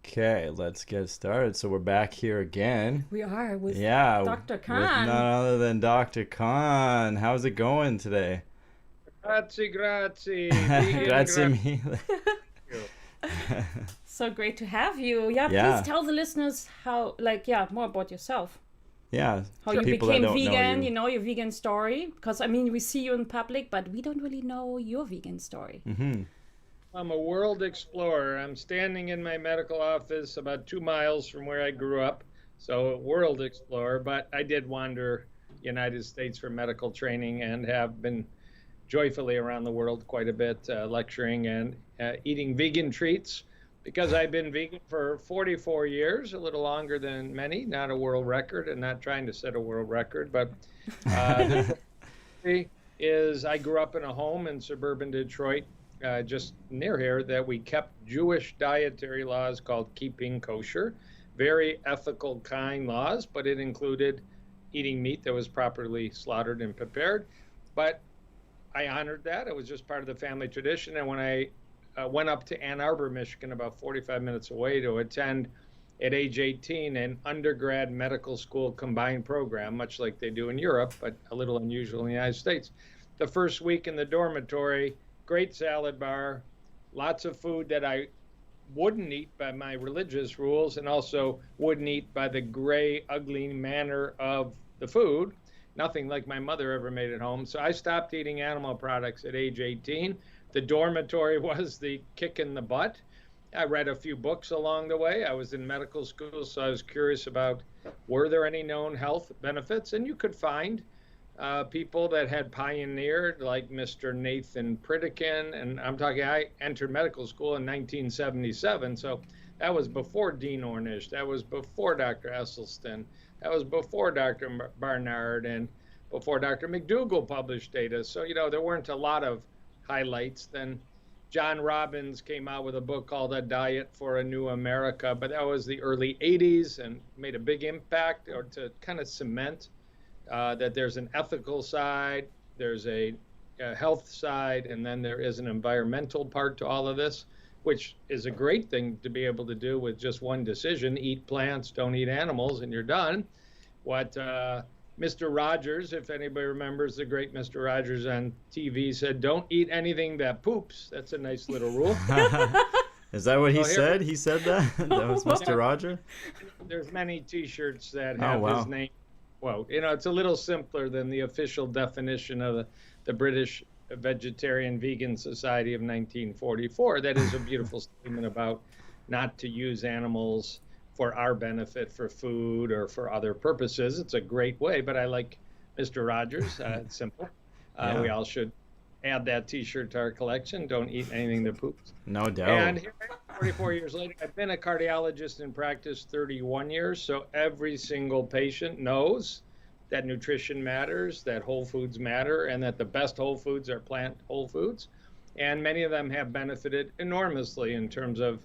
Okay, let's get started. So we're back here again. We are with Dr. With none Kahn. other than Dr. Kahn. How's it going today? Grazie, grazie. Vegan, Grazie grazie. mille. So great to have you. Yeah, please Yeah, tell the listeners how, more about yourself. yeah. How For you people that became don't know vegan, you. your vegan story. Because, I mean, we see you in public, but we don't really know your vegan story. Hmm. I'm a world explorer. I'm standing in my medical office about 2 miles from where I grew up. So, a world explorer, but I did wander United States for medical training and have been joyfully around the world quite a bit, lecturing and eating vegan treats because I've been vegan for 44 years, a little longer than many, not a world record and not trying to set a world record. But the story is I grew up in a home in suburban Detroit, just near here, that we kept Jewish dietary laws called keeping kosher, very ethical, kind laws, but it included eating meat that was properly slaughtered and prepared. But I honored that. It was just part of the family tradition. And when I went up to Ann Arbor, Michigan, about 45 minutes away to attend at age 18 an undergrad medical school combined program, much like they do in Europe, but a little unusual in the United States. The first week in the dormitory, great salad bar, lots of food that I wouldn't eat by my religious rules and also wouldn't eat by the gray, ugly manner of the food. Nothing like my mother ever made at home. So I stopped eating animal products at age 18. The dormitory was the kick in the butt. I read a few books along the way. I was in medical school, so I was curious about were there any known health benefits? And you could find people that had pioneered, like Mr. Nathan Pritikin. And I entered medical school in 1977. So that was before Dean Ornish. That was before Dr. Esselstyn. That was before Dr. Barnard and before Dr. McDougall published data. So, there weren't a lot of highlights. Then John Robbins came out with a book called A Diet for a New America, but that was the early 80s and made a big impact or to kind of cement that there's an ethical side, there's a health side, and then there is an environmental part to all of this, which is a great thing to be able to do with just one decision: eat plants, don't eat animals, and you're done. What Mr. Rogers, if anybody remembers the great Mr. Rogers on TV, said, don't eat anything that poops. That's a nice little rule. Is that what he So said? He said that? That was Mr. Roger? there's many T-shirts that Oh, have wow. his name quote. It's a little simpler than the official definition of the British Vegetarian Vegan Society of 1944. That is a beautiful statement about not to use animals for our benefit, for food or for other purposes. It's a great way, but I like Mr. Rogers. It's simple. Yeah. We all should add that T-shirt to our collection. Don't eat anything that poops. No doubt. And here, 44 years later, I've been a cardiologist in practice 31 years, so every single patient knows that nutrition matters, that whole foods matter, and that the best whole foods are plant whole foods. And many of them have benefited enormously in terms of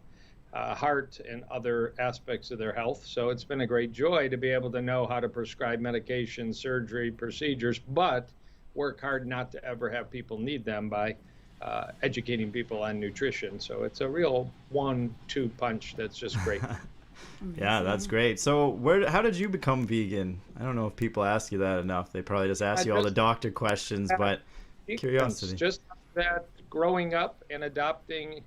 heart and other aspects of their health. So it's been a great joy to be able to know how to prescribe medication, surgery, procedures, but work hard not to ever have people need them by educating people on nutrition. So it's a real 1-2 punch that's just great. Yeah, that's great. So how did you become vegan? I don't know if people ask you that enough. They probably just ask you all the doctor questions, but curiosity. Just that growing up and adopting.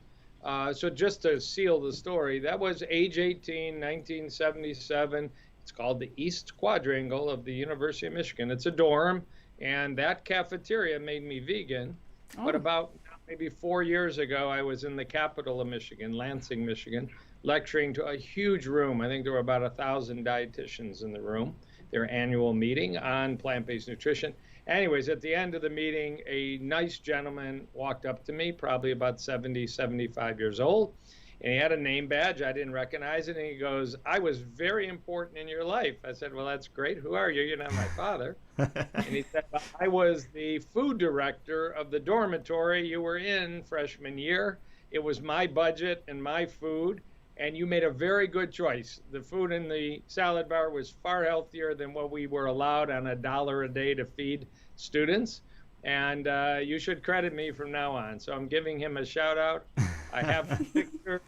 So just to seal the story, that was age 18, 1977. It's called the East Quadrangle of the University of Michigan. It's a dorm, and that cafeteria made me vegan. Oh. But about maybe 4 years ago, I was in the capital of Michigan, Lansing, Michigan, lecturing to a huge room. I think there were about 1,000 dietitians in the room, their annual meeting on plant-based nutrition. Anyways, at the end of the meeting, a nice gentleman walked up to me, probably about 70, 75 years old, and he had a name badge. I didn't recognize it, and he goes, I was very important in your life. I said, well, that's great. Who are you? You're not my father. And he said, well, I was the food director of the dormitory you were in freshman year. It was my budget and my food, and you made a very good choice. The food in the salad bar was far healthier than what we were allowed on $1 a day to feed students. And you should credit me from now on. So I'm giving him a shout out. I have a picture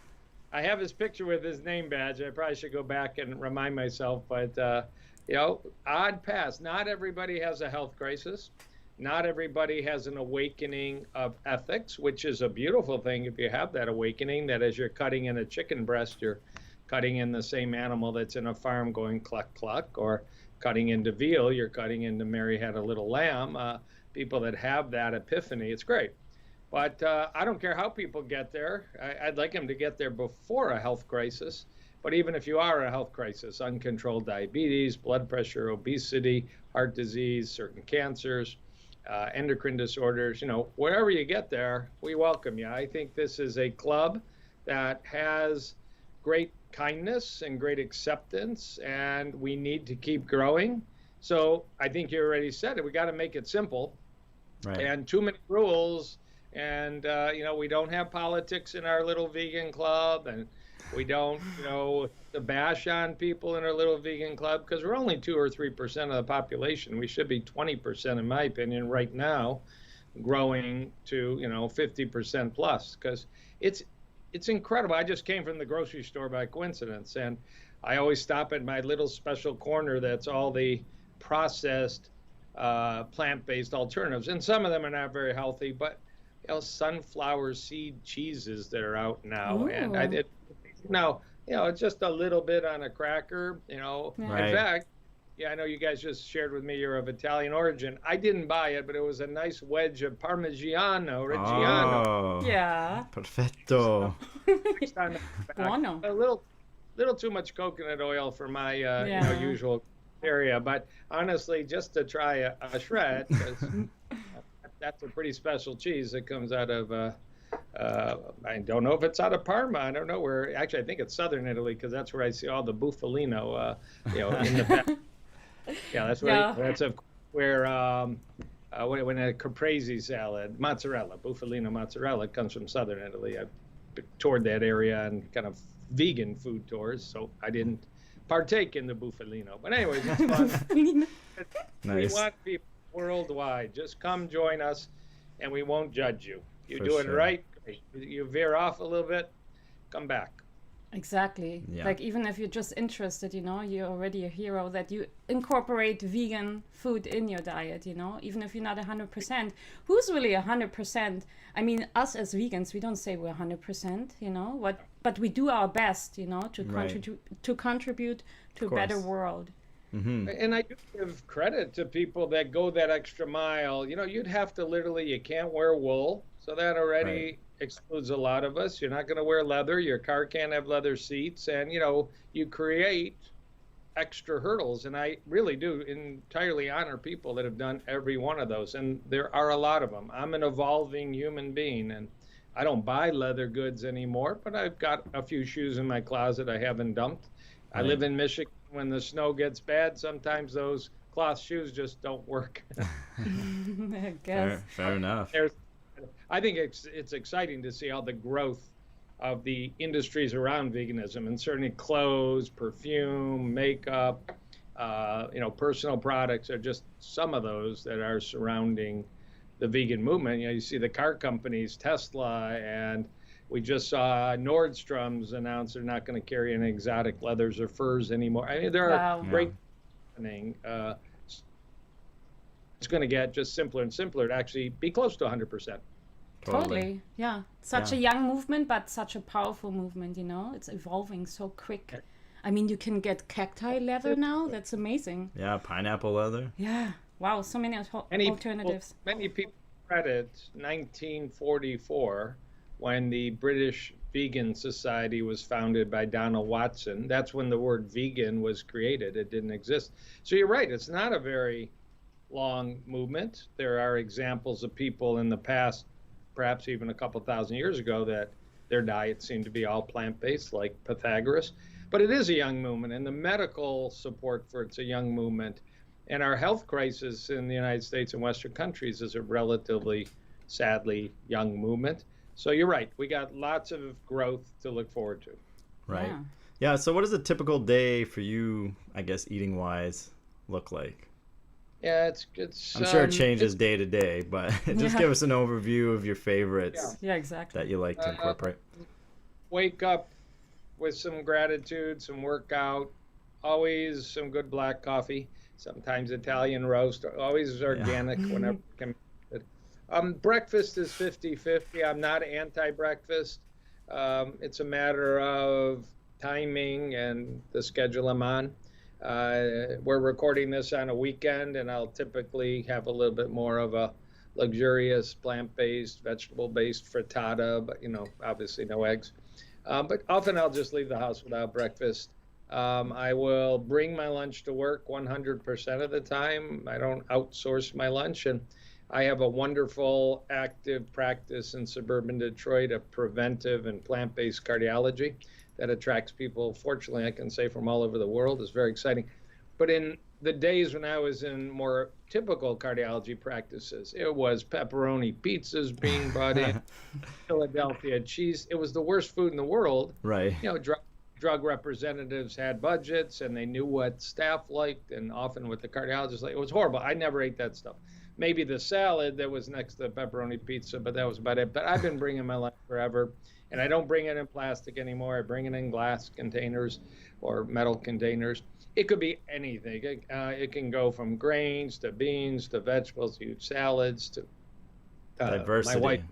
I have his picture with his name badge. I probably should go back and remind myself, but odd pass. Not everybody has a health crisis. Not everybody has an awakening of ethics, which is a beautiful thing if you have that awakening, that as you're cutting in a chicken breast, you're cutting in the same animal that's in a farm going cluck, cluck, or cutting into veal, you're cutting into Mary Had a Little Lamb. People that have that epiphany, it's great. But I don't care how people get there. I'd like them to get there before a health crisis. But even if you are a health crisis, uncontrolled diabetes, blood pressure, obesity, heart disease, certain cancers, endocrine disorders, wherever you get there, we welcome you. I think this is a club that has great kindness and great acceptance, and we need to keep growing. So I think you already said it. We got to make it simple. Right. And too many rules. And, we don't have politics in our little vegan club, and we don't, to bash on people in our little vegan club, because we're only 2 or 3% of the population. We should be 20%, in my opinion, right now, growing to, 50% plus, because it's incredible. I just came from the grocery store by coincidence, and I always stop at my little special corner that's all the processed plant-based alternatives, and some of them are not very healthy, but sunflower seed cheeses that are out now. Ooh. And it's just a little bit on a cracker, Right. In fact, I know you guys just shared with me you're of Italian origin. I didn't buy it, but it was a nice wedge of Parmigiano Reggiano. Oh, Yeah. perfetto. Next time I'm back. Buono. A little too much coconut oil for my usual area, but honestly, just to try a shred, 'cause that's a pretty special cheese that comes out of I don't know if it's out of Parma. I don't know where. Actually, I think it's southern Italy, because that's where I see all the bufalino in the back. Yeah, that's where. Yeah. That's where when a caprese salad, mozzarella, bufalino mozzarella comes from southern Italy. I toured that area on kind of vegan food tours, so I didn't partake in the bufalino. But anyways, it's fun. Nice. We want people worldwide. Just come join us, and we won't judge you. You're For doing sure. right. You veer off a little bit, come back. Exactly. Yeah. Like, even if you're just interested, you're already a hero that you incorporate vegan food in your diet, even if you're not 100%. Who's really 100%? I mean, us as vegans, we don't say we're 100%, but we do our best, to contribute to a better world. Mm-hmm. And I do give credit to people that go that extra mile. You'd have to you can't wear wool. So that already excludes a lot of us. You're not going to wear leather. Your car can't have leather seats. And, you create extra hurdles. And I really do entirely honor people that have done every one of those. And there are a lot of them. I'm an evolving human being, and I don't buy leather goods anymore, but I've got a few shoes in my closet I haven't dumped. I live in Michigan. When the snow gets bad, sometimes those cloth shoes just don't work. I guess. Fair enough. I think it's exciting to see all the growth of the industries around veganism, and certainly clothes, perfume, makeup, personal products are just some of those that are surrounding the vegan movement. You see the car companies, Tesla, and we just saw Nordstrom's announce they're not going to carry any exotic leathers or furs anymore. I mean, there are great happening. It's going to get just simpler and simpler to actually be close to 100%. Totally. Yeah. Such a young movement, but such a powerful movement, It's evolving so quick. I mean, you can get cacti leather now. That's amazing. Yeah, pineapple leather. Yeah. Wow, so many alternatives. Many people credit 1944 when the British Vegan Society was founded by Donald Watson. That's when the word vegan was created. It didn't exist. So you're right. It's not a very long movement. There are examples of people in the past, perhaps even a couple thousand years ago, that their diet seemed to be all plant-based, like Pythagoras. But it is a young movement, and the medical support for it's a young movement. And our health crisis in the United States and Western countries is a relatively, sadly, young movement. So you're right. We got lots of growth to look forward to. Right. Yeah. So what does a typical day for you, I guess, eating wise, look like? Yeah, it's. I'm sure it changes day to day, but just give us an overview of your favorites. Yeah, exactly. That you like to incorporate. Wake up with some gratitude, some workout, always some good black coffee, sometimes Italian roast, always organic whenever can. Breakfast is 50-50. I'm not anti-breakfast. It's a matter of timing and the schedule I'm on. We're recording this on a weekend, and I'll typically have a little bit more of a luxurious plant-based, vegetable-based frittata, but obviously no eggs. But often I'll just leave the house without breakfast. I will bring my lunch to work 100% of the time. I don't outsource my lunch, and I have a wonderful active practice in suburban Detroit of preventive and plant-based cardiology that attracts people, fortunately, I can say, from all over the world. It's very exciting. But in the days when I was in more typical cardiology practices, it was pepperoni pizzas being brought in, Philadelphia cheese. It was the worst food in the world. Right. Drug representatives had budgets, and they knew what staff liked, and often what the cardiologists liked. It was horrible. I never ate that stuff. Maybe the salad that was next to the pepperoni pizza, but that was about it. But I've been bringing my lunch forever, and I don't bring it in plastic anymore. I bring it in glass containers or metal containers. It could be anything. It can go from grains to beans to vegetables to salads to diversity.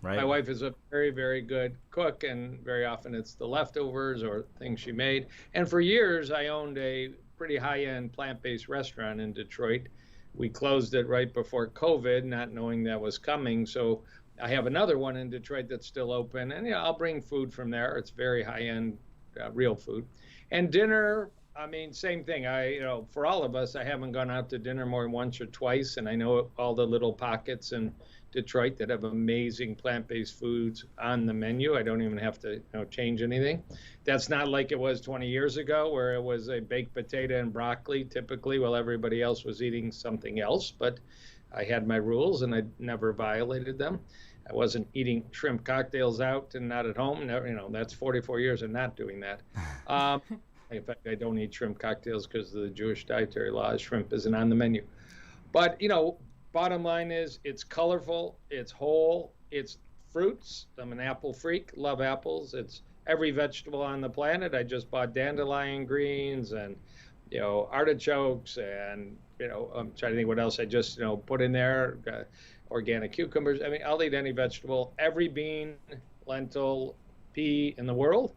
My wife is a very, very good cook, and very often it's the leftovers or things she made. And for years, I owned a pretty high-end plant-based restaurant in Detroit. We closed it right before COVID, not knowing that was coming. So I have another one in Detroit that's still open, and I'll bring food from there. It's very high-end, real food. And dinner, I mean, same thing. For all of us, I haven't gone out to dinner more than once or twice, and I know all the little pockets in Detroit that have amazing plant-based foods on the menu. I don't even have to change anything. That's not like it was 20 years ago, where it was a baked potato and broccoli typically, while everybody else was eating something else. But I had my rules, and I never violated them. I wasn't eating shrimp cocktails out and not at home. That's 44 years of not doing that. In fact, I don't eat shrimp cocktails because of the Jewish dietary laws. Shrimp isn't on the menu. But, bottom line is, it's colorful, it's whole, it's fruits. I'm an apple freak, love apples. It's every vegetable on the planet. I just bought dandelion greens and, artichokes and, I'm trying to think what else I just, put in there. Organic cucumbers. I mean, I'll eat any vegetable, every bean, lentil, pea in the world.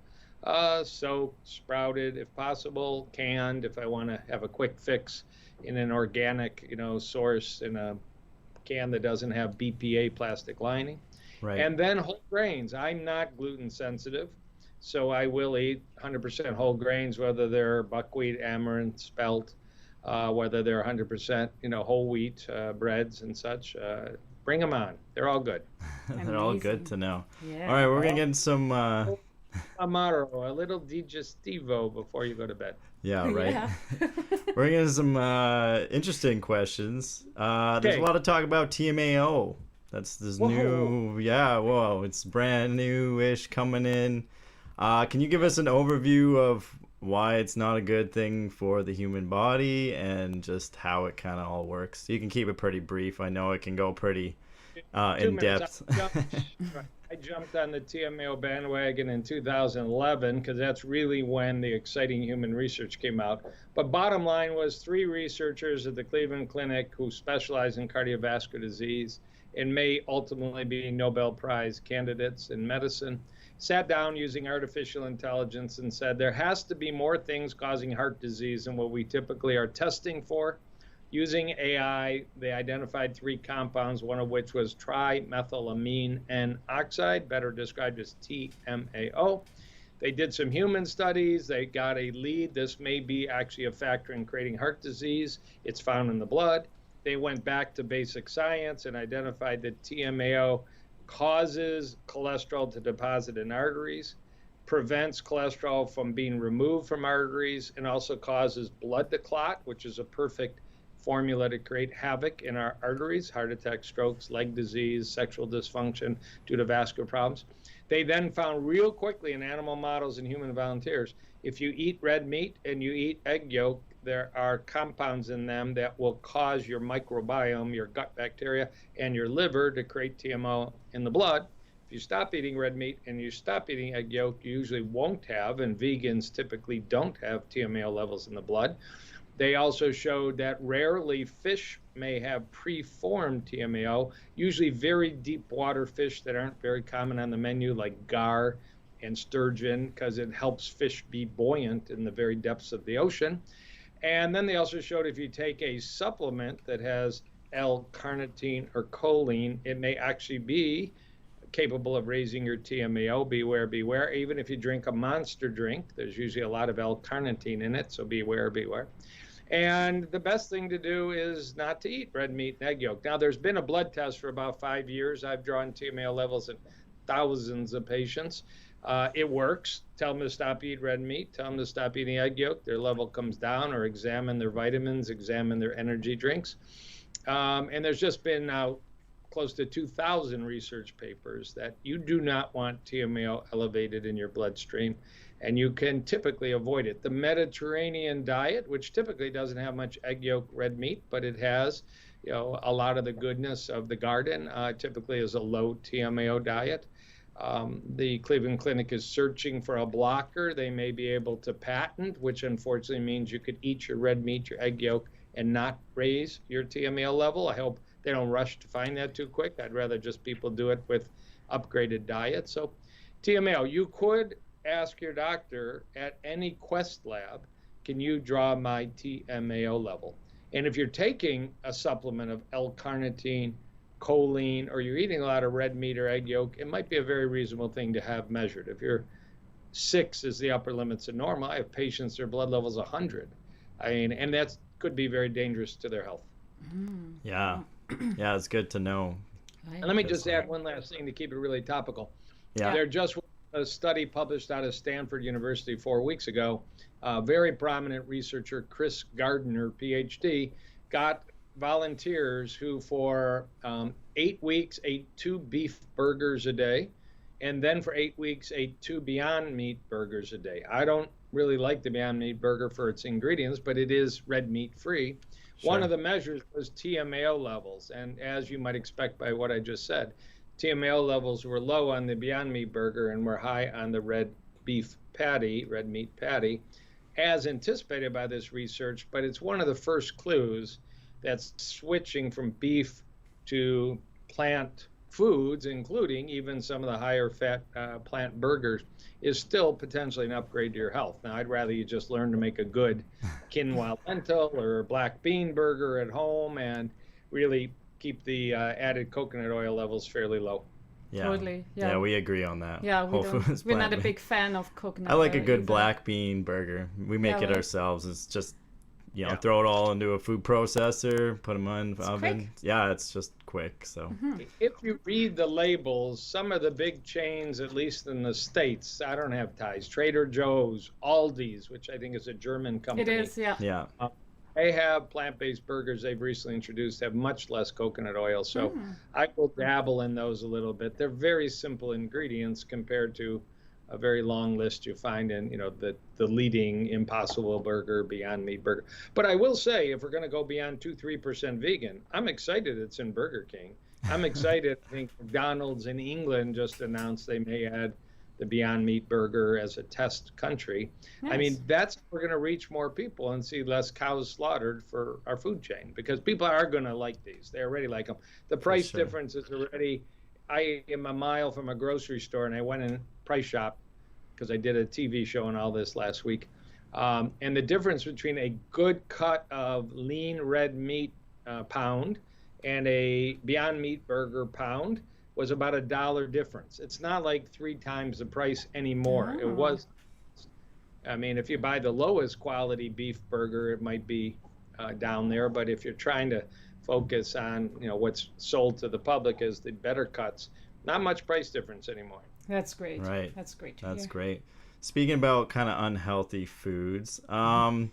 Soaked, sprouted, if possible, canned, if I want to have a quick fix in an organic, source in a can that doesn't have BPA plastic lining. Right. And then whole grains. I'm not gluten sensitive, so I will eat 100% whole grains, whether they're buckwheat, amaranth, spelt, whether they're 100%, whole wheat breads and such. Bring them on. They're all good. They're all good to know. Yeah. All right, we're going to get some... Amaro, a little digestivo before you go to bed. Yeah, right. Yeah. We're getting some interesting questions. There's a lot of talk about TMAO. That's this new, it's brand new-ish coming in. Can you give us an overview of why it's not a good thing for the human body and just how it kind of all works? You can keep it pretty brief. I know it can go pretty in depth. I jumped on the TMAO bandwagon in 2011 because that's really when the exciting human research came out. But bottom line was 3 researchers at the Cleveland Clinic who specialize in cardiovascular disease and may ultimately be Nobel Prize candidates in medicine, sat down using artificial intelligence and said there has to be more things causing heart disease than what we typically are testing for. Using AI, they identified 3 compounds, one of which was trimethylamine N oxide, better described as TMAO. They did some human studies. They got a lead. This may be actually a factor in creating heart disease. It's found in the blood. They went back to basic science and identified that TMAO causes cholesterol to deposit in arteries, prevents cholesterol from being removed from arteries, and also causes blood to clot, which is a perfect formula to create havoc in our arteries, heart attack, strokes, leg disease, sexual dysfunction due to vascular problems. They then found real quickly in animal models and human volunteers, if you eat red meat and you eat egg yolk, there are compounds in them that will cause your microbiome, your gut bacteria, and your liver to create TMAO in the blood. If you stop eating red meat and you stop eating egg yolk, you usually won't have, and vegans typically don't have TMAO levels in the blood. They also showed that rarely fish may have preformed TMAO, usually very deep water fish that aren't very common on the menu, like gar and sturgeon, because it helps fish be buoyant in the very depths of the ocean. And then they also showed if you take a supplement that has L-carnitine or choline, it may actually be capable of raising your TMAO. Beware, beware. Even if you drink a monster drink, there's usually a lot of L-carnitine in it, so beware, beware. And the best thing to do is not to eat red meat and egg yolk. Now, there's been a blood test for about 5 years. I've drawn TMAO levels in thousands of patients. It works. Tell them to stop eating red meat. Tell them to stop eating egg yolk. Their level comes down, or examine their vitamins, examine their energy drinks. And there's just been now close to 2,000 research papers that you do not want TMAO elevated in your bloodstream, and you can typically avoid it. The Mediterranean diet, which typically doesn't have much egg yolk, red meat, but it has, a lot of the goodness of the garden, typically is a low TMAO diet. The Cleveland Clinic is searching for a blocker they may be able to patent, which unfortunately means you could eat your red meat, your egg yolk, and not raise your TMAO level. I hope they don't rush to find that too quick. I'd rather just people do it with upgraded diet. So TMAO, you could ask your doctor at any Quest lab, can you draw my TMAO level? And if you're taking a supplement of L-carnitine, choline, or you're eating a lot of red meat or egg yolk, it might be a very reasonable thing to have measured. If you're 6 is the upper limits of normal, I have patients, their blood level's 100. And that could be very dangerous to their health. Yeah. Yeah, it's good to know. And let me just add one last thing to keep it really topical. Yeah. There just was a study published out of Stanford University 4 weeks ago. Very prominent researcher, Chris Gardner, PhD, got volunteers who for 8 weeks ate 2 beef burgers a day, and then for 8 weeks ate 2 Beyond Meat burgers a day. I don't really like the Beyond Meat burger for its ingredients, but it is red meat free. Sure. One of the measures was TMAO levels, and as you might expect by what I just said, TMAO levels were low on the Beyond Meat burger and were high on the red meat patty, as anticipated by this research, but it's one of the first clues that's switching from beef to plant foods, including even some of the higher fat plant burgers, is still potentially an upgrade to your health. Now, I'd rather you just learn to make a good quinoa lentil or black bean burger at home and really keep the added coconut oil levels fairly low. Yeah. Totally. Yeah. Yeah, we agree on that. Yeah, we're not a big fan of coconut oil. I like a good either. black bean burger. We make it ourselves. It's just, throw it all into a food processor, put them in the oven. Quick. Yeah, it's just quick. So if you read the labels, some of the big chains, at least in the States, I don't have ties, Trader Joe's, Aldi's, which I think is a German company. It is, yeah. Yeah. They have plant-based burgers they've recently introduced, have much less coconut oil. So I will dabble in those a little bit. They're very simple ingredients compared to a very long list you find in, the leading Impossible Burger, Beyond Meat Burger. But I will say, if we're going to go beyond 2-3% vegan, I'm excited it's in Burger King. I'm excited. I think McDonald's in England just announced they may add the Beyond Meat burger as a test country. Nice. I mean, we're going to reach more people and see less cows slaughtered for our food chain, because people are going to like these. They already like them. The price difference is already, I am a mile from a grocery store, and I went in price shop because I did a TV show on all this last week. And the difference between a good cut of lean red meat pound and a Beyond Meat burger pound was about $1 difference. It's not like 3 times the price anymore. Oh. It was, if you buy the lowest quality beef burger, it might be down there. But if you're trying to focus on, what's sold to the public as the better cuts, not much price difference anymore. That's great. Right. That's great. That's great. Speaking about kind of unhealthy foods, a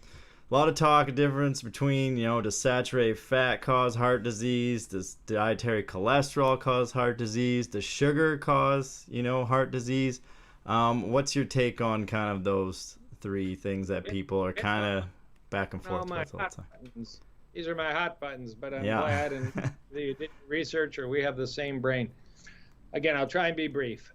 lot of talk of difference between, does saturated fat cause heart disease? Does dietary cholesterol cause heart disease? Does sugar cause, heart disease? What's your take on kind of those 3 things that people are kind of back and forth with all the time? Buttons. These are my hot buttons, but I'm glad and you did research or we have the same brain. again, I'll try and be brief.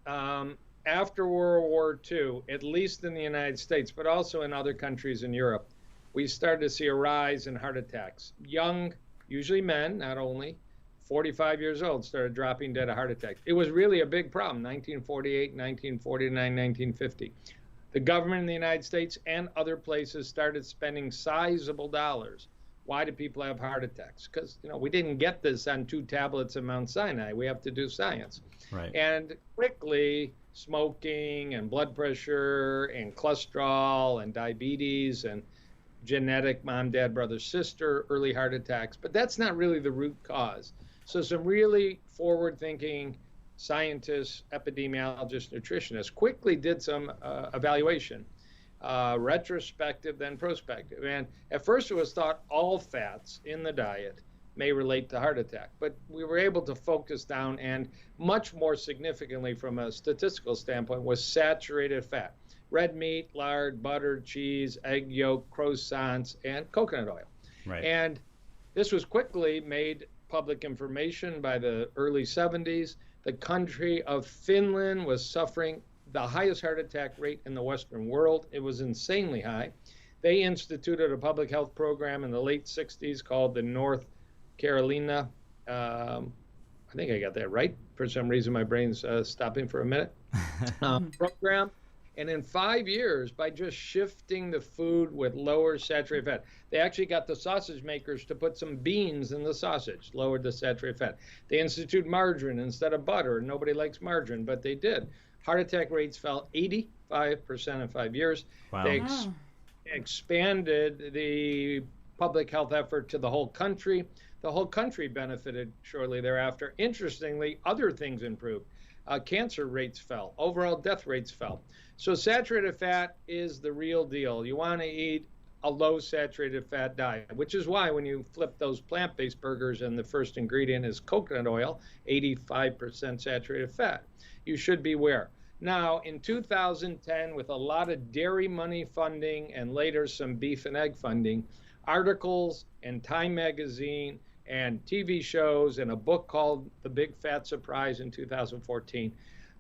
After World War II, at least in the United States, but also in other countries in Europe, we started to see a rise in heart attacks. Young, usually men, not only, 45 years old, started dropping dead of heart attacks. It was really a big problem, 1948, 1949, 1950. The government in the United States and other places started spending sizable dollars. Why do people have heart attacks? Because we didn't get this on 2 tablets of Mount Sinai. We have to do science. Right. And quickly, smoking and blood pressure and cholesterol and diabetes and genetic mom, dad, brother, sister, early heart attacks. But that's not really the root cause. So some really forward-thinking scientists, epidemiologists, nutritionists quickly did some evaluation, retrospective, then prospective. And at first it was thought all fats in the diet may relate to heart attack. But we were able to focus down, and much more significantly from a statistical standpoint was saturated fat. Red meat, lard, butter, cheese, egg yolk, croissants, and coconut oil. Right. And this was quickly made public information by the early 70s. The country of Finland was suffering the highest heart attack rate in the Western world. It was insanely high. They instituted a public health program in the late 60s called the North Carolina, I think I got that right. For some reason, my brain's stopping for a minute. Program. And in 5 years, by just shifting the food with lower saturated fat, they actually got the sausage makers to put some beans in the sausage, lowered the saturated fat. They instituted margarine instead of butter. Nobody likes margarine, but they did. Heart attack rates fell 85% in 5 years. Wow. They expanded the public health effort to the whole country. The whole country benefited shortly thereafter. Interestingly, other things improved. Cancer rates fell. Overall death rates fell. So saturated fat is the real deal. You want to eat a low saturated fat diet, which is why when you flip those plant-based burgers and the first ingredient is coconut oil, 85% saturated fat, you should beware. Now, in 2010, with a lot of dairy money funding and later some beef and egg funding, articles and Time magazine and TV shows and a book called The Big Fat Surprise in 2014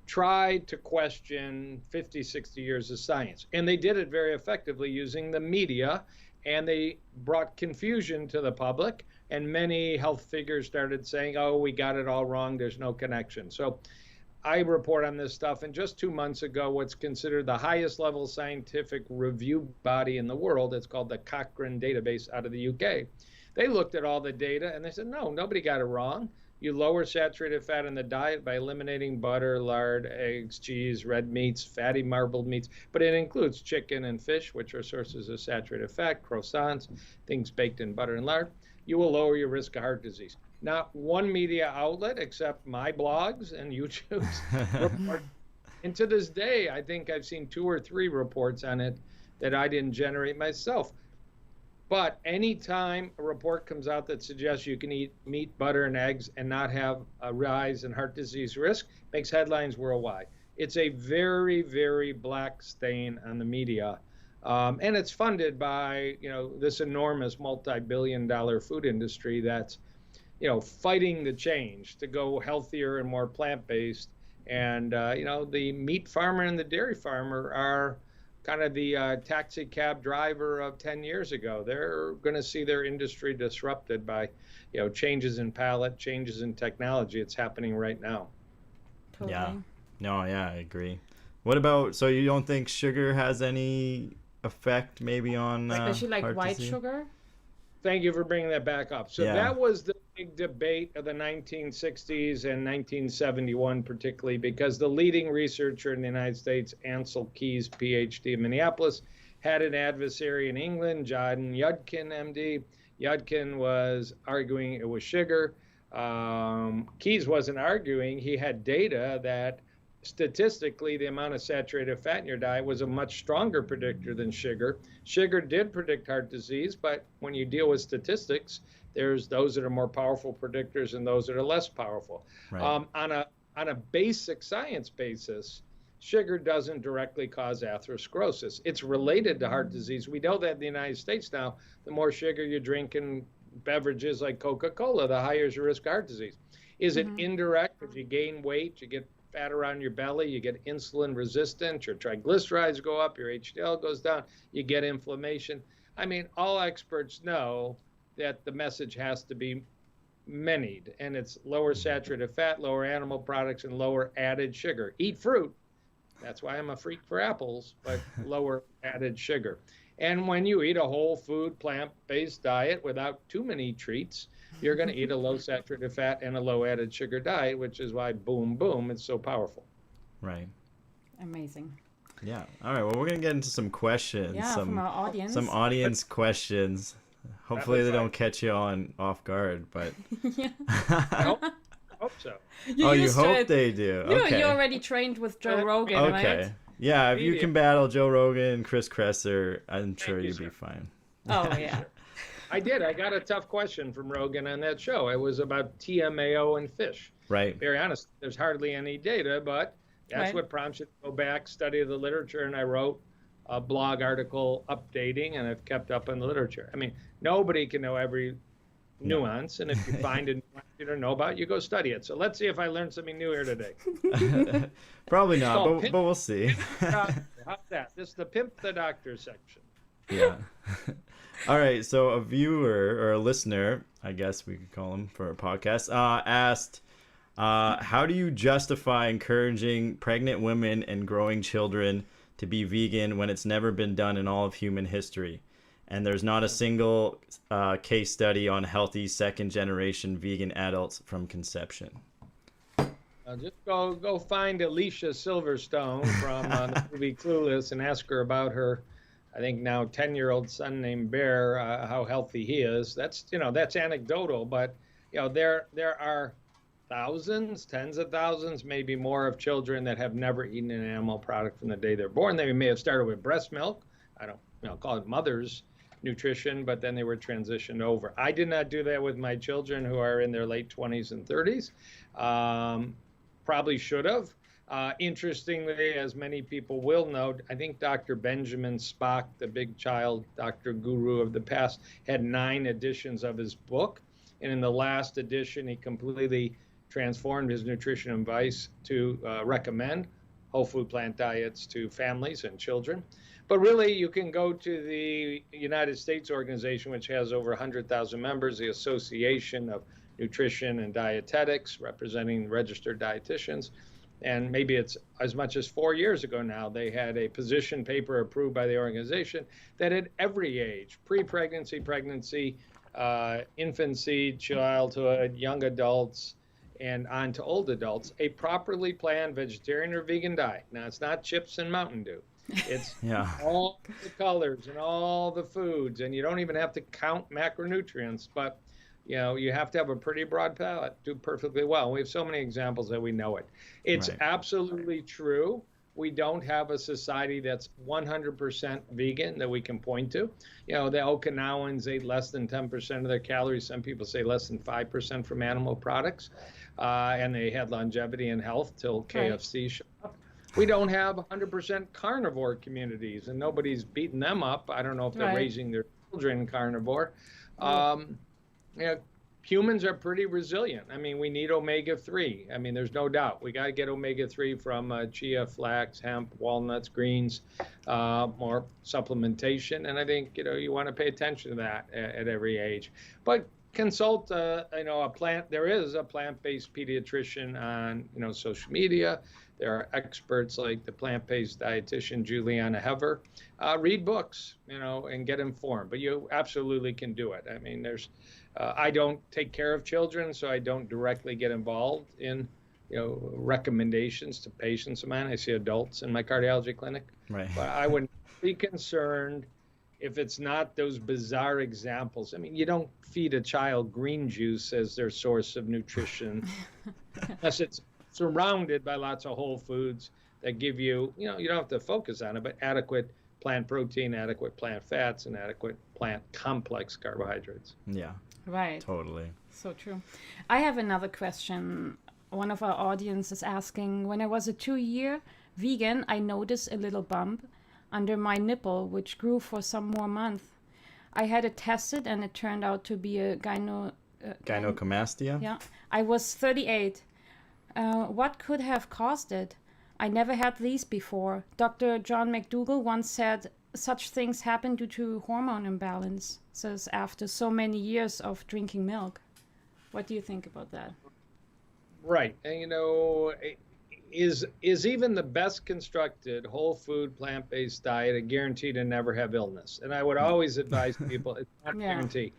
tried to question 50, 60 years of science. And they did it very effectively using the media, and they brought confusion to the public, and many health figures started saying, oh, we got it all wrong, there's no connection. So I report on this stuff, and just 2 months ago, what's considered the highest level scientific review body in the world, it's called the Cochrane database out of the UK. They looked at all the data and they said, no, nobody got it wrong. You lower saturated fat in the diet by eliminating butter, lard, eggs, cheese, red meats, fatty marbled meats, but it includes chicken and fish, which are sources of saturated fat, croissants, things baked in butter and lard. You will lower your risk of heart disease. Not one media outlet, except my blogs and YouTube's report. And to this day, I think I've seen 2 or 3 reports on it that I didn't generate myself. But anytime a report comes out that suggests you can eat meat, butter, and eggs and not have a rise in heart disease risk, makes headlines worldwide. It's a very, very black stain on the media. And it's funded by, this enormous multi-billion-dollar food industry that's, fighting the change to go healthier and more plant-based. And, the meat farmer and the dairy farmer are kind of the taxi cab driver of 10 years ago. They're going to see their industry disrupted by, changes in palate, changes in technology. It's happening right now. Totally. Yeah. No, yeah, I agree. What about, so you don't think sugar has any effect maybe on especially like heart white disease? sugar? Thank you for bringing that back up. So Yeah. that was the big debate of the 1960s and 1971 particularly, because the leading researcher in the United States, Ansel Keys, PhD in Minneapolis, had an adversary in England, John Yudkin, MD. Yudkin was arguing it was sugar. Keys wasn't arguing. He had data that statistically the amount of saturated fat in your diet was a much stronger predictor than sugar. Sugar did predict heart disease, but when you deal with statistics, there's those that are more powerful predictors and those that are less powerful. Right. On a basic science basis, sugar doesn't directly cause atherosclerosis. It's related to heart disease. We know that in the United States now, the more sugar you drink in beverages like Coca-Cola, the higher is your risk of heart disease. Is it indirect? because you gain weight, you get fat around your belly, you get insulin resistant, your triglycerides go up, your HDL goes down, you get inflammation. I mean, all experts know that the message has to be manyed, and it's lower saturated fat, lower animal products, and lower added sugar. Eat fruit. That's why I'm a freak for apples, but lower added sugar. And when you eat a whole food, plant-based diet without too many treats, you're going to eat a low saturated fat and a low added sugar diet, which is why boom, boom, it's so powerful. Right. Amazing. Yeah. All right. Well, we're going to get into some questions. Yeah, from our audience. Some audience questions. Hopefully they don't catch you off guard, but... Yeah. I hope so. You hope they do. Okay. You already trained with Joe Rogan, okay. right? Yeah, if you can battle Joe Rogan and Chris Kresser, I'm sure you'll be fine. Oh, yeah. I did. I got a tough question from Rogan on that show. It was about TMAO and fish. Right. Very honest. There's hardly any data, but that's what prompts you to go back, study the literature, and I wrote a blog article updating, and I've kept up on the literature. I mean, nobody can know every nuance, and if you find a nuance you don't know about, you go study it. So let's see if I learned something new here today. Probably not, but we'll see. How's that? This is the Pimp the Doctor section. Yeah. All right, so a viewer or a listener, I guess we could call him for a podcast, asked, how do you justify encouraging pregnant women and growing children to be vegan when it's never been done in all of human history? And there's not a single case study on healthy second-generation vegan adults from conception. Just go find Alicia Silverstone from the movie Clueless and ask her about her, I think now 10-year-old son named Bear, how healthy he is. That's anecdotal, but there are thousands, tens of thousands, maybe more of children that have never eaten an animal product from the day they're born. They may have started with breast milk. I don't call it mother's nutrition, but then they were transitioned over. I did not do that with my children who are in their late 20s and 30s. Probably should have. Interestingly, as many people will know, I think Dr. Benjamin Spock, the big child doctor guru of the past, had 9 editions of his book. And in the last edition, he completely transformed his nutrition advice to recommend whole food plant diets to families and children. But really, you can go to the United States organization, which has over 100,000 members, the Association of Nutrition and Dietetics, representing registered dietitians. And maybe it's as much as 4 years ago now, they had a position paper approved by the organization that at every age, pre-pregnancy, pregnancy, infancy, childhood, young adults, and on to old adults, a properly planned vegetarian or vegan diet. Now, it's not chips and Mountain Dew. It's all the colors and all the foods, and you don't even have to count macronutrients, but you have to have a pretty broad palate, do perfectly well. We have so many examples that we know it. It's absolutely true. We don't have a society that's 100% vegan that we can point to. The Okinawans ate less than 10% of their calories. Some people say less than 5% from animal products, and they had longevity and health till KFC showed up. We don't have 100% carnivore communities, and nobody's beating them up. I don't know if they're raising their children carnivore. Humans are pretty resilient. I mean, we need omega-3. I mean, there's no doubt. We got to get omega-3 from chia, flax, hemp, walnuts, greens, more supplementation. And I think, you want to pay attention to that at every age. But consult, a plant. There is a plant-based pediatrician on, social media. There are experts like the plant-based dietitian Juliana Hever. Read books, and get informed. But you absolutely can do it. I mean, I don't take care of children, so I don't directly get involved in, recommendations to patients of mine. I see adults in my cardiology clinic. Right. But I wouldn't be concerned if it's not those bizarre examples. I mean, you don't feed a child green juice as their source of nutrition unless it's surrounded by lots of whole foods that give you, you don't have to focus on it, but adequate plant protein, adequate plant fats, and adequate plant complex carbohydrates. Yeah. Right. Totally. So true. I have another question. One of our audience is asking, when I was a 2-year vegan, I noticed a little bump under my nipple, which grew for some more months. I had it tested, and it turned out to be a gynecomastia. Yeah. I was 38. What could have caused it? I never had these before. Dr. John McDougall once said such things happen due to hormone imbalance, says after so many years of drinking milk. What do you think about that? Right. And, you know, is even the best constructed whole food plant-based diet a guarantee to never have illness? And I would always advise people it's not a guarantee.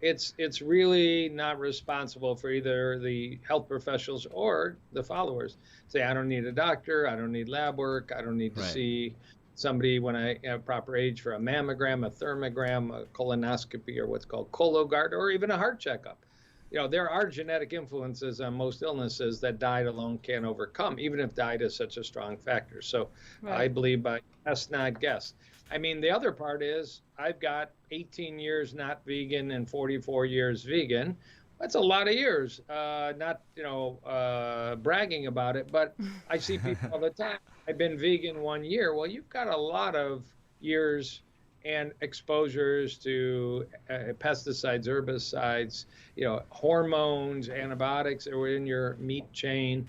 It's really not responsible for either the health professionals or the followers. Say, I don't need a doctor, I don't need lab work, I don't need to see somebody when I have proper age for a mammogram, a thermogram, a colonoscopy, or what's called Cologuard, or even a heart checkup. You know, there are genetic influences on most illnesses that diet alone can't overcome, even if diet is such a strong factor. So I believe by test, not guess. I mean, the other part is I've got 18 years not vegan and 44 years vegan. That's a lot of years. Not, you know, bragging about it, but I see people all the time. I've been vegan 1 year. Well, you've got a lot of years and exposures to pesticides, herbicides, you know, hormones, antibiotics that were in your meat chain,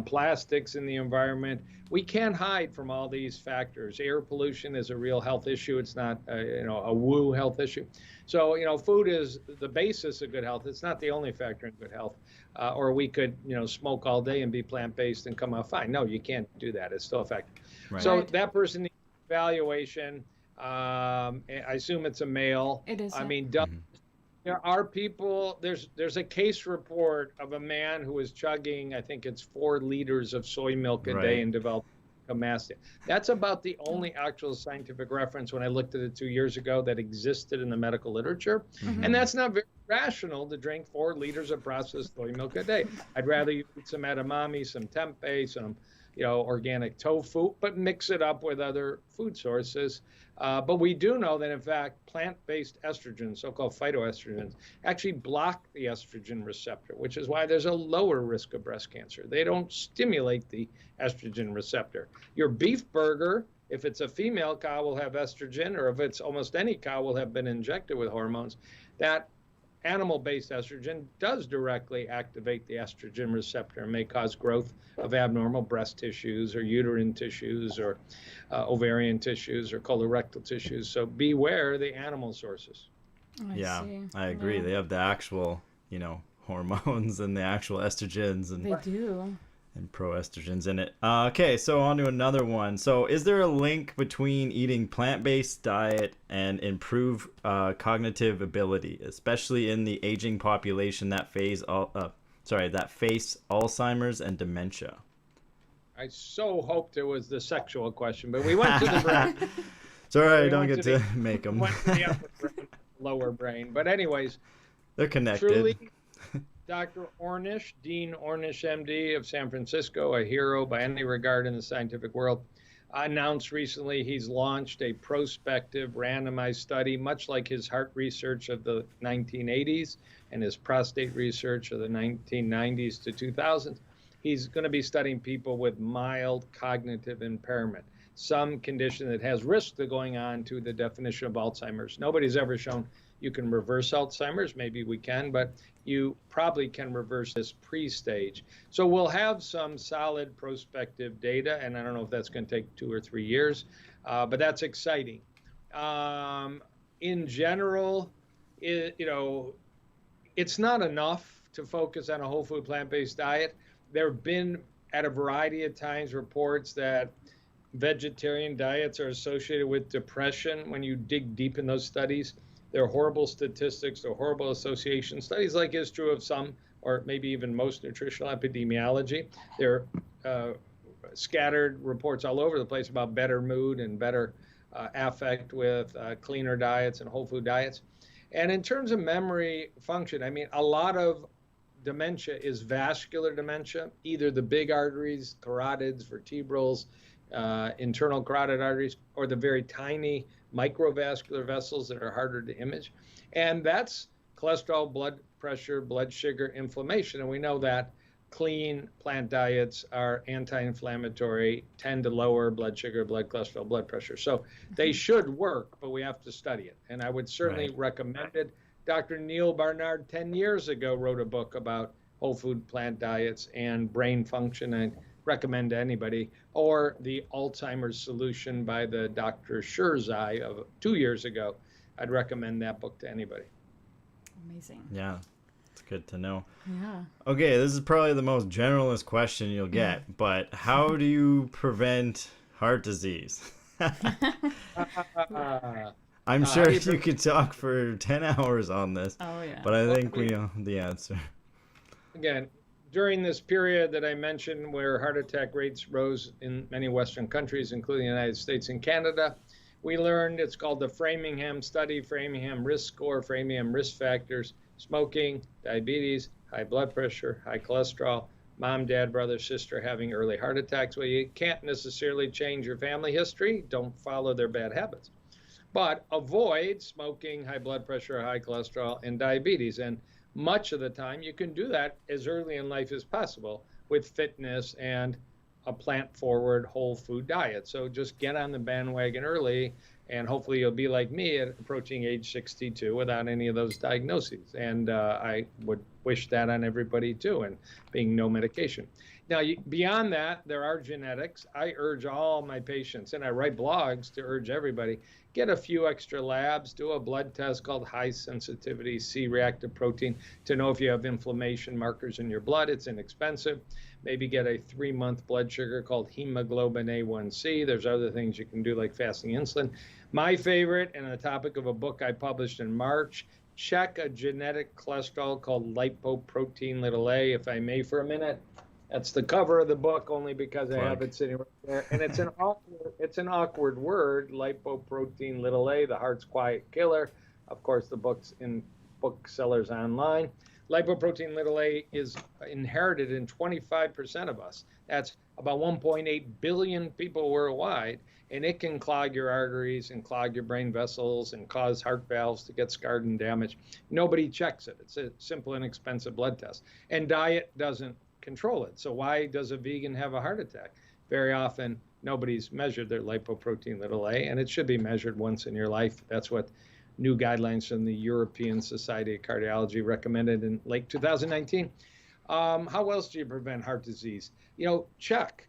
plastics in the environment. We can't hide from all these factors. Air pollution is a real health issue. It's not, you know, a woo health issue. So, you know, food is the basis of good health. It's not the only factor in good health. Or we could, you know, smoke all day and be plant-based and come out fine. No, you can't do that. It's still a factor. So that person needs evaluation. I assume it's a male. It is. I mean, there are people. There's a case report of a man who was chugging, I think it's 4 liters of soy milk a day and developed a mastio. That's about the only actual scientific reference when I looked at it 2 years ago that existed in the medical literature, and that's not very rational to drink 4 liters of processed soy milk a day. I'd rather you eat some edamame, some tempeh, some, you know, organic tofu, but mix it up with other food sources. But we do know that, in fact, plant-based estrogens, so-called phytoestrogens, actually block the estrogen receptor, which is why there's a lower risk of breast cancer. They don't stimulate the estrogen receptor. Your beef burger, if it's a female cow, will have estrogen, or if it's almost any cow, will have been injected with hormones. That animal-based estrogen does directly activate the estrogen receptor and may cause growth of abnormal breast tissues or uterine tissues or ovarian tissues or colorectal tissues. So beware the animal sources. I agree. They have the actual, you know, hormones and the actual estrogens, and they do. And proestrogens in it. Okay, so on to another one. So is there a link between eating plant-based diet and improved cognitive ability, especially in the aging population that face Alzheimer's and dementia? I so hoped it was the sexual question, but we went to the brain. It's all right, don't get to make them. Went to the upper brain, lower brain. But anyways, they're connected. Truly, Dr. Ornish, Dean Ornish, MD of San Francisco, a hero by any regard in the scientific world, announced recently he's launched a prospective randomized study, much like his heart research of the 1980s and his prostate research of the 1990s to 2000s. He's going to be studying people with mild cognitive impairment, some condition that has risk to going on to the definition of Alzheimer's. Nobody's ever shown you can reverse Alzheimer's. Maybe we can, but you probably can reverse this pre-stage. So we'll have some solid prospective data, and I don't know if that's going to take 2 or 3 years, but that's exciting. In general, you know, it's not enough to focus on a whole food plant-based diet. There have been, at a variety of times, reports that vegetarian diets are associated with depression. When you dig deep in those studies, there are horrible statistics, there are horrible association studies, like is true of some, or maybe even most nutritional epidemiology. There are scattered reports all over the place about better mood and better affect with cleaner diets and whole food diets. And in terms of memory function, I mean, a lot of dementia is vascular dementia, either the big arteries, carotids, vertebrals, internal carotid arteries, or the very tiny microvascular vessels that are harder to image. And that's cholesterol, blood pressure, blood sugar, inflammation. And we know that clean plant diets are anti-inflammatory, tend to lower blood sugar, blood cholesterol, blood pressure. So they should work, but we have to study it. And I would certainly recommend it. Dr. Neil Barnard 10 years ago wrote a book about whole food plant diets and brain function. I recommend to anybody, or the Alzheimer's Solution by the Dr. Schurzai of 2 years ago. I'd recommend that book to anybody. Amazing. Yeah, it's good to know. Yeah. Okay, this is probably the most generalist question you'll get, but how do you prevent heart disease? I'm sure you could talk for 10 hours on this, but I think we know the answer. Again, during this period that I mentioned where heart attack rates rose in many Western countries, including the United States and Canada, we learned it's called the Framingham study, Framingham risk score, Framingham risk factors, smoking, diabetes, high blood pressure, high cholesterol, mom, dad, brother, sister having early heart attacks. Well, you can't necessarily change your family history. Don't follow their bad habits. But avoid smoking, high blood pressure, high cholesterol, and diabetes. And much of the time, you can do that as early in life as possible with fitness and a plant-forward whole food diet. So just get on the bandwagon early, and hopefully you'll be like me at approaching age 62 without any of those diagnoses. And I would wish that on everybody too, and being no medication. Now, beyond that, there are genetics. I urge all my patients, and I write blogs to urge everybody, get a few extra labs, do a blood test called high sensitivity C-reactive protein to know if you have inflammation markers in your blood. It's inexpensive. Maybe get a 3-month blood sugar called hemoglobin A1C. There's other things you can do like fasting insulin. My favorite, and the topic of a book I published in March, check a genetic cholesterol called lipoprotein a, if I may for a minute. That's the cover of the book, only because I have it sitting right there. And it's an awkward word, lipoprotein a, the heart's quiet killer. Of course, the book's in booksellers online. Lipoprotein a is inherited in 25% of us. That's about 1.8 billion people worldwide, and it can clog your arteries and clog your brain vessels and cause heart valves to get scarred and damaged. Nobody checks it. It's a simple, inexpensive blood test. And diet doesn't control it. So why does a vegan have a heart attack? Very often, nobody's measured their lipoprotein a, and it should be measured once in your life. That's what new guidelines from the European Society of Cardiology recommended in late 2019. How else do you prevent heart disease? Check.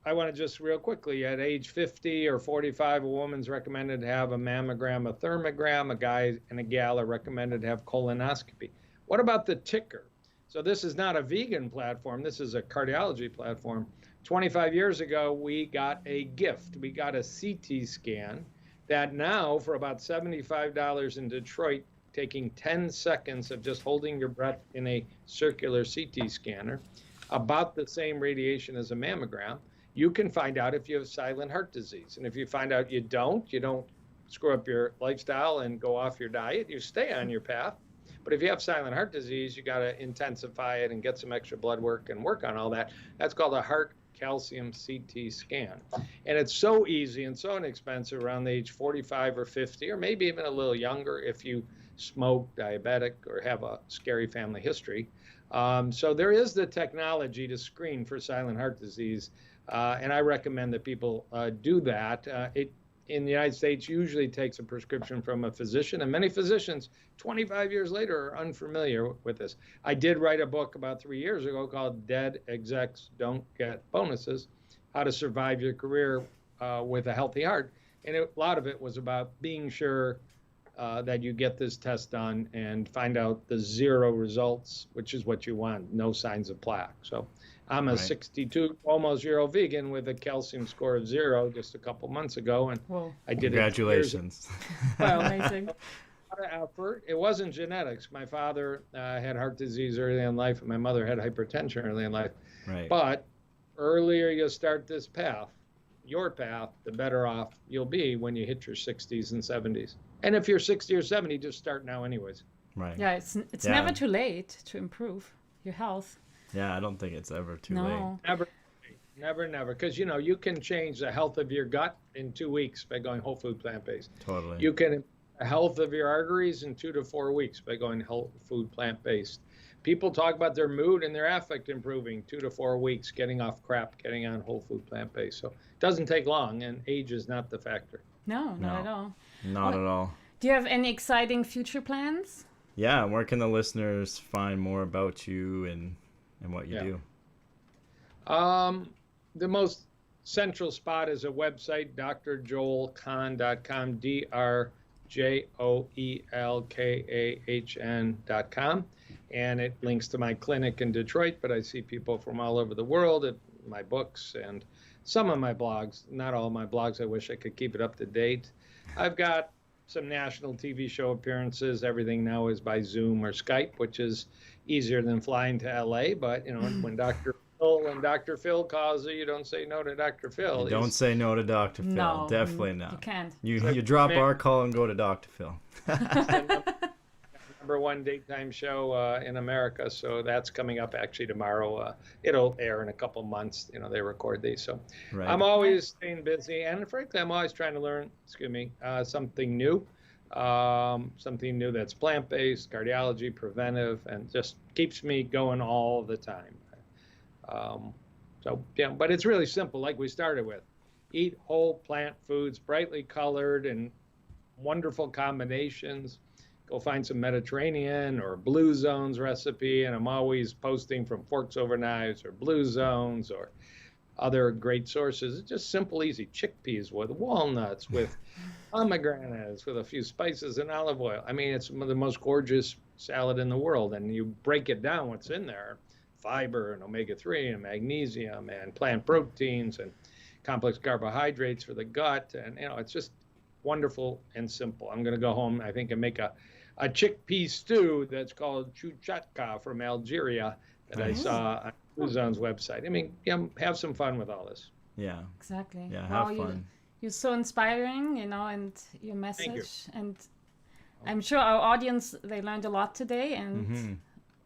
I want to just real quickly, at age 50 or 45, a woman's recommended to have a mammogram, a thermogram. A guy and a gal are recommended to have colonoscopy. What about the ticker? So this is not a vegan platform. This is a cardiology platform. 25 years ago, we got a gift. We got a CT scan that now, for about $75 in Detroit, taking 10 seconds of just holding your breath in a circular CT scanner, about the same radiation as a mammogram, you can find out if you have silent heart disease. And if you find out you don't screw up your lifestyle and go off your diet, you stay on your path. But if you have silent heart disease, you got to intensify it and get some extra blood work and work on all that. That's called a heart calcium CT scan. And it's so easy and so inexpensive around the age 45 or 50, or maybe even a little younger if you smoke, diabetic, or have a scary family history. So there is the technology to screen for silent heart disease, and I recommend that people do that. It in the United States usually takes a prescription from a physician, and many physicians 25 years later are unfamiliar with this. I did write a book about 3 years ago called Dead Execs Don't Get Bonuses, How to Survive Your Career with a Healthy Heart. And a lot of it was about being sure that you get this test done and find out the 0 results, which is what you want, no signs of plaque. So I'm a 62, almost year-old vegan with a calcium score of 0 just a couple months ago, and I did Congratulations. it. Well, amazing. A lot of effort. It wasn't genetics. My father had heart disease early in life, and my mother had hypertension early in life. Right. But earlier you start this path, your path, the better off you'll be when you hit your 60s and 70s. And if you're 60 or 70, just start now anyways. Right. Yeah, it's never too late to improve your health. Yeah, I don't think it's ever too late. Never. Because, you can change the health of your gut in 2 weeks by going whole food plant-based. Totally. You can the health of your arteries in 2 to 4 weeks by going whole food plant-based. People talk about their mood and their affect improving 2 to 4 weeks, getting off crap, getting on whole food plant-based. So it doesn't take long, and age is not the factor. No, not at all. Not at all. Do you have any exciting future plans? Yeah, where can the listeners find more about you and what you do? The most central spot is a website, drjoelkahn.com, drjoelkahn.com. And it links to my clinic in Detroit, but I see people from all over the world at my books and some of my blogs. Not all my blogs. I wish I could keep it up to date. I've got some national TV show appearances. Everything now is by Zoom or Skype, which is easier than flying to LA. But, you know, when Dr. Phil calls you, you don't say no to Dr. Phil. You don't say no to Dr. Phil. No, Definitely not. You can't. You drop our call and go to Dr. Phil. Number one daytime show in America, so that's coming up actually tomorrow. It'll air in a couple months. You know, they record these, so right. I'm always staying busy, and frankly, I'm always trying to learn. Something new that's plant-based, cardiology, preventive, and just keeps me going all the time. So yeah, but it's really simple, like we started with. Eat whole plant foods, brightly colored and wonderful combinations. Go find some Mediterranean or Blue Zones recipe, and I'm always posting from Forks Over Knives or Blue Zones or other great sources. It's just simple, easy chickpeas with walnuts, with pomegranates, with a few spices and olive oil. I mean, it's the most gorgeous salad in the world, and you break it down, what's in there. Fiber and omega-3 and magnesium and plant proteins and complex carbohydrates for the gut. And, you know, it's just wonderful and simple. I'm going to go home, I think, and make a chickpea stew that's called chuchatka from Algeria that I saw on Luzon's website. I mean, have some fun with all this. Yeah. Exactly. Yeah, have fun. You're so inspiring, you know, and your message. Thank you. And I'm sure our audience, they learned a lot today, and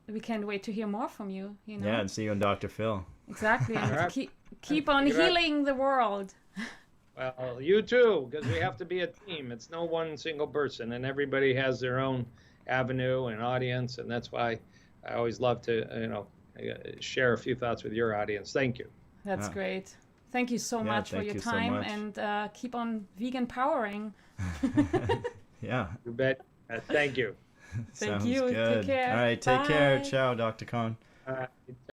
we can't wait to hear more from you, you know. Yeah, and see you on Dr. Phil. Exactly. And keep on healing the world. Well, you too, because we have to be a team. It's no one single person, and everybody has their own avenue and audience, and that's why I always love to, you know, share a few thoughts with your audience. Thank you. That's great. Thank you so much for your time, and keep on vegan powering. Yeah. You bet. Thank you. Thank you. Good. Take care. All right, take care. Ciao, Dr. Kahn.